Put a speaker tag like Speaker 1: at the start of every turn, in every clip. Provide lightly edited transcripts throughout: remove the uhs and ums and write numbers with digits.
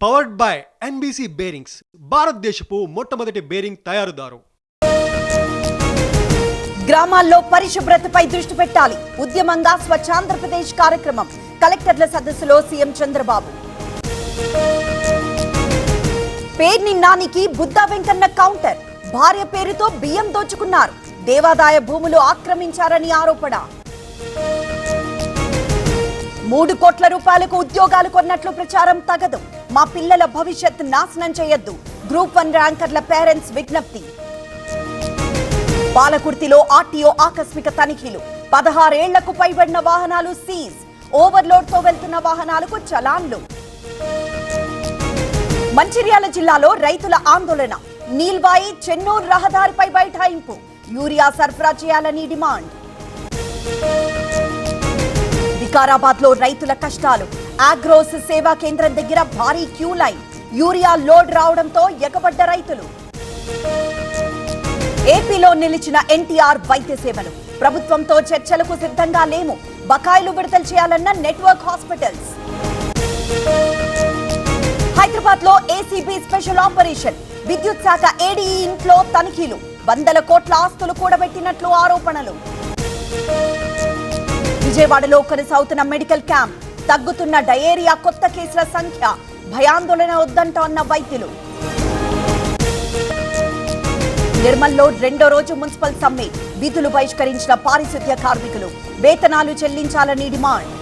Speaker 1: Powered by NBC bearings, భారతదేశపు మొట్టమొదటి bearing తయారుదారు.
Speaker 2: గ్రామాల్లో పరిశుభ్రతపై దృష్టి పెట్టాలి. ఉద్యమంగా స్వచ్ఛ ఆంధ్రప్రదేశ్ కార్యక్రమం. కలెక్టర్ల సదస్సులో సీఎం చంద్రబాబు. పేర్ని నానికి బుద్ధా వెంకన్న కౌంటర్. భార్య పేరుతో బియ్యం దోచుకున్నారు. దేవాదాయ భూములు ఆక్రమించారని ఆరోపణ. 3 కోట్ల రూపాయలకు ఉద్యోగాలు కొన్నట్లు ప్రచారం తగదు. మా పిల్లల భవిష్యత్ నాశనం చేయొద్దు. గ్రూప్ 1 ర్యాంకర్ల పేరెంట్స్ విజ్ఞప్తి. పాలకుర్తిలో ఆర్టీఓ ఆకస్మిక తనిఖీలు. 16 ఏళ్లకు పైబడిన వాహనాలు సీజ్. ఓవర్లోడ్ తో వెళ్తున్న వాహనాలకు చలాన్లు. మంచిర్యాల జిల్లాలో రైతుల ఆందోళన. నీల్వాయి చెన్నూరు రహదారిపై బైఠాయింపు. యూరియా సరఫరా చేయాలని డిమాండ్. వికారాబాద్ లో రైతుల కష్టాలు. ఆగ్రోస్ సేవా కేంద్రం దగ్గర భారీ క్యూ లైన్. యూరియా లోడ్ రావడంతో ఎగబడ్డ రైతులు. ఏపీలో నిలిచిన ఎన్టీఆర్ వైద్య సేవలు. ప్రభుత్వంతో చర్చలకు సిద్ధంగా లేము. బకాయిలు విడుదల చేయాలన్న నెట్వర్క్ హాస్పిటల్స్. హైదరాబాద్ లో ఏసీబీ స్పెషల్ ఆపరేషన్. విద్యుత్ శాఖ ఏడీఈ ఇంట్లో తనిఖీలు. 100 కోట్ల ఆస్తులు కూడబెట్టినట్లు ఆరోపణలు. విజయవాడలో కొనసాగుతున్న మెడికల్ క్యాంప్. తగ్గుతున్న డయేరియా కొత్త కేసుల సంఖ్య. భయాందోళన వద్దంటోన్న వైద్యులు. నిర్మల్లో 2వ రోజు మున్సిపల్ సమ్మె. విధులు బహిష్కరించిన పారిశుద్ధ్య కార్మికులు. వేతనాలు చెల్లించాలని డిమాండ్.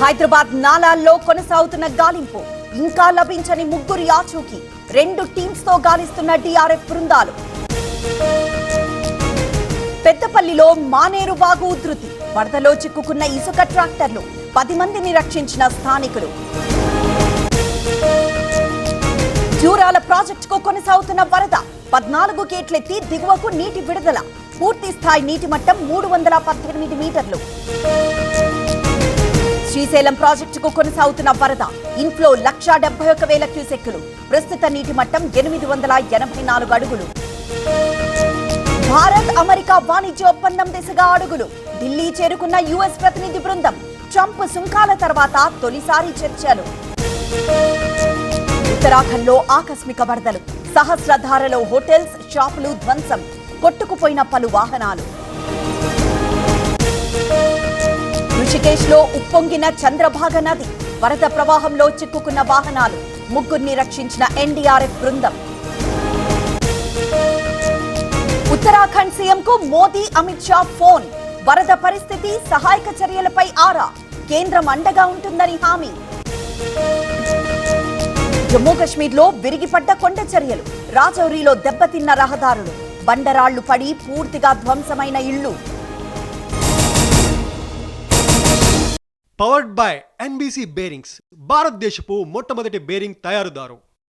Speaker 2: హైదరాబాద్ నాలాల్లో కొనసాగుతున్న గాలింపు. ఇంకా లభించని 3 ఆచూకీ. 2 టీమ్స్ తో గాలిస్తున్న డిఆర్ఎఫ్ బృందాలు. పెద్దపల్లిలో మానేరు వాగు ఉధృతి. వరదలో చిక్కుకున్న ఇసుక ట్రాక్టర్లు. 10 మందిని రక్షించిన స్థానికులు. జూరాల ప్రాజెక్టుకు కొనసాగుతున్న వరద. 14 గేట్లెత్తి దిగువకు నీటి విడుదల. పూర్తి స్థాయి నీటి మట్టం 318 మీటర్లు. శ్రీశైలం ప్రాజెక్టుకు కొనసాగుతున్న వరద. ఇన్ఫ్లో 1,71,000 క్యూసెక్కులు. ప్రస్తుత నీటి మట్టం 884 అడుగులు. భారత్ అమెరికా వాణిజ్య ఒప్పందం దిశగా అడుగులు. ఢిల్లీ చేరుకున్న యుఎస్ ప్రతినిధి బృందం. ట్రంప్ సుంకాల తర్వాత తొలిసారి చర్చలు. ఉత్తరాఖండ్ లో ఆకస్మిక వరదలు. సహస్రధారలో హోటల్స్, షాపులు ధ్వంసం. కొట్టుకుపోయిన పలు వాహనాలు. ఋషికేశ్ లో ఉప్పొంగిన చంద్రభాగ నది. వరద ప్రవాహంలో చిక్కుకున్న వాహనాలు. 3 రక్షించిన ఎన్డీఆర్ఎఫ్ బృందం. ఉత్తరాఖండ్ సీఎం కు మోదీ, అమిత్ షా ఫోన్. వరద పరిస్థితి, సహాయక చర్యలపై ఆరా. కేంద్రం అండగా ఉంటుందని హామీ. జమ్మూ కశ్మీర్ లో విరిగిపడ్డ కొండ చర్యలు. రాజౌరిలో దెబ్బతిన్న రహదారులు. బండరాళ్లు పడి పూర్తిగా ధ్వంసమైన ఇళ్లు.
Speaker 1: పవర్డ్ బై ఎన్బీసీ బేరింగ్స్, భారతదేశపు మొట్టమొదటి బేరింగ్ తయారుదారు.